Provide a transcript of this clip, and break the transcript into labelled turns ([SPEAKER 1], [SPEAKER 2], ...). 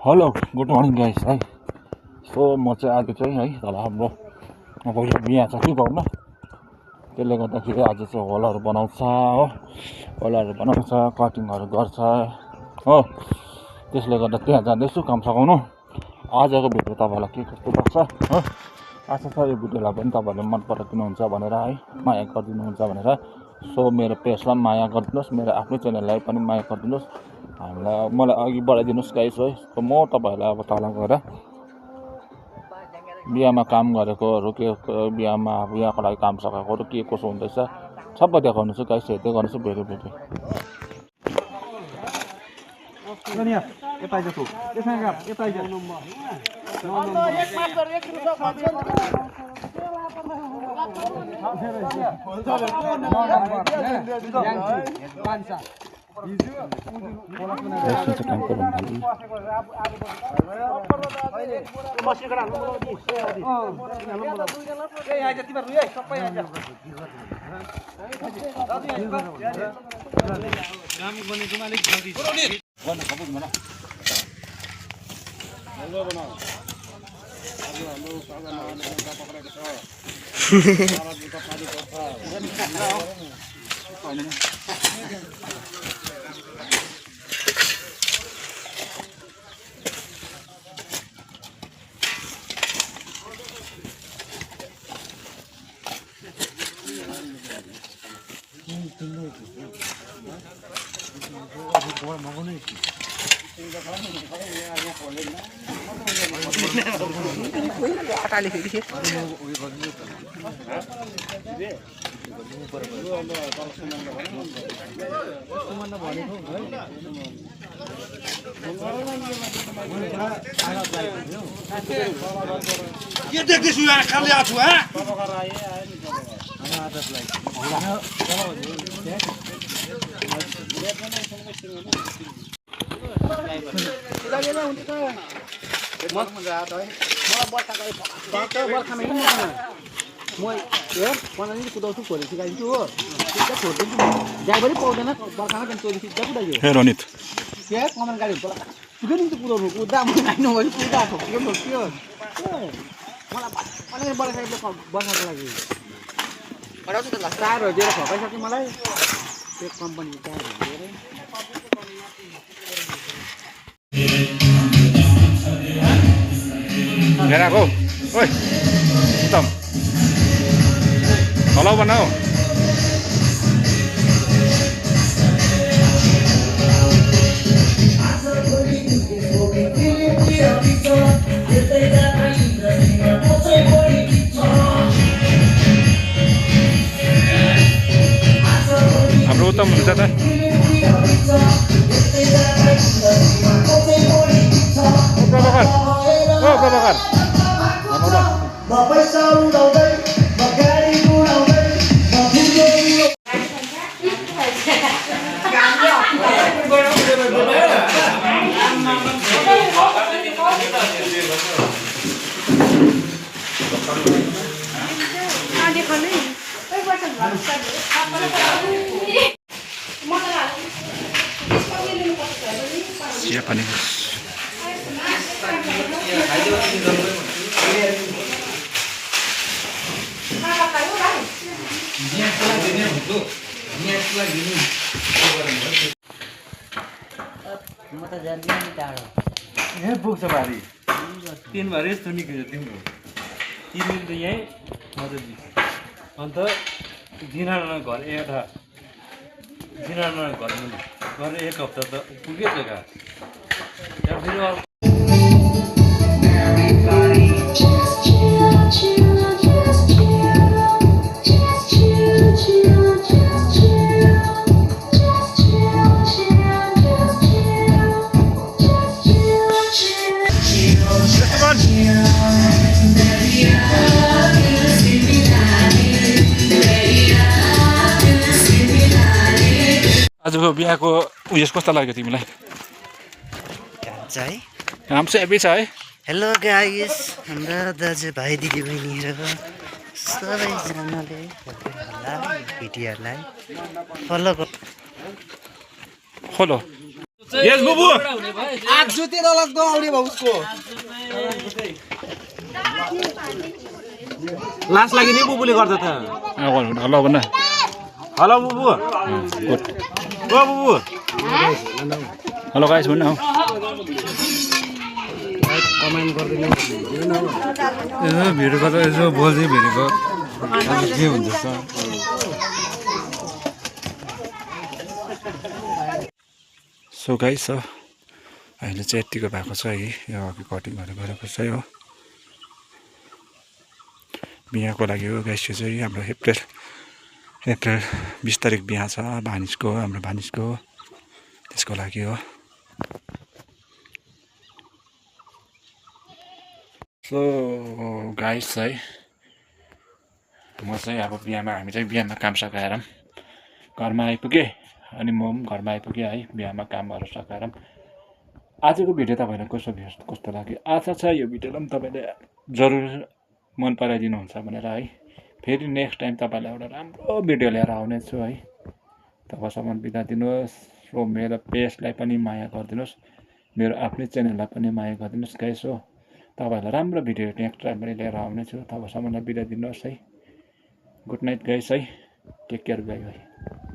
[SPEAKER 1] Hello good morning guys है। So म चाहिँ आज चाहिँ है तल हाम्रो पहिलो बिहा छ कि गाउँमा, त्यसले गर्दाखेरि आज चाहिँ होलहरू बनाउँछ हो, होलहरू बनाउँछ, कटिङहरू गर्छ हो। त्यसले गर्दा त्यहाँ जाँदैछु काम सघाउनु। आजको भिडियो तपाईँलाई के कस्तो लाग्छ हो, आशा छ यो भिडियोलाई पनि तपाईँहरूले मन पराइदिनुहुन्छ भनेर है, माया गरिदिनुहुन्छ भनेर। सो मेरो पेजलाई पनि माया गरिदिनुहोस्, मेरो आफ्नै च्यानललाई पनि माया गरिदिनुहोस्, मलाई अघि बढाइदिनुहोस् गाइस है। म तपाईँहरूलाई अब तल गएर बिहामा काम गरेकोहरू के बिहाको लागि काम सघाएकोहरू के कसो हुँदैछ सबै देखाउनु छु गाइस, हेर्दै गर्नुहोस् भिडियो भिडियो।
[SPEAKER 2] ये देख्दैछु यहाँ खाली आछु है
[SPEAKER 1] Ronit Go. Oi. Hitam. Kalau बनाओ हाम्रो उत्तम हुन्छ त प्रभाकर siapa nih guys?
[SPEAKER 3] म त जान्दिनँ नि टाढो
[SPEAKER 4] यहाँ पुग्छ भारी 3 भारी यस्तो निक्लिन्छ तिम्रो 3 दिन त यहीँ मजाले अन्त दिनारायण घर एउटा दिनारायण घर गरेर 1 हप्ता त पुग्यो जग्गा त्यहाँ फेरि
[SPEAKER 1] आजको बिहाको उयस कस्तो लाग्यो तिमीलाई? काम चाहिँ हेभी छ है।
[SPEAKER 3] हेलो गाइस, हाम्रा दाजुभाइ दिदीबहिनीहरू सबैजनाले भिडियोलाई फलो
[SPEAKER 1] खोलो यस बुबु
[SPEAKER 2] आज जुते नलाग्दो आउने भयो उसको लास लागि नि बुबुले गर्दा त
[SPEAKER 1] हेलो भन्न
[SPEAKER 2] हेलो बुबु
[SPEAKER 1] गुड
[SPEAKER 2] ओ बुबु
[SPEAKER 1] हेलो गाइस भन्न हौ
[SPEAKER 2] कमेन्ट गर्दैन
[SPEAKER 4] यसो भिडियोको त यसो बोल्दै भिडियोको के हुन्छ सर
[SPEAKER 1] सो गाइस अहिले चाहिँ यतिको भएको छ है यो अघि कटिङहरू गरेको छ हो बिहाको लागि हो गाइस यो चाहिँ हाम्रो अप्रिल 20 तारिक बिहा छ भानिजको हाम्रो भानिजको त्यसको लागि हो सो गाइस है म चाहिँ अब बिहामा हामी चाहिँ बिहामा काम सकाएर घरमा आइपुगेँ अनि म पनि घरमा आइपुगेँ है बिहामा कामहरू सकाएर आजको भिडियो तपाईँलाई कस्तो लाग्यो आशा छ यो भिडियोलाई पनि तपाईँले जरुर मन पराइदिनुहुन्छ भनेर है फेरि नेक्स्ट टाइम तपाईँलाई एउटा राम्रो भिडियो लिएर आउनेछु है तबसम्म बिदा दिनुहोस् र मेरो पेजलाई पनि माया गरिदिनुहोस् मेरो आफ्नै च्यानललाई पनि माया गरिदिनुहोस् गाइस हो तपाईँहरूलाई राम्रो भिडियो नेक्स्ट टाइम पनि लिएर आउनेछु तबसम्मलाई बिदा दिनुहोस् है गुड नाइट गाइस है टेक केयर बाई बाई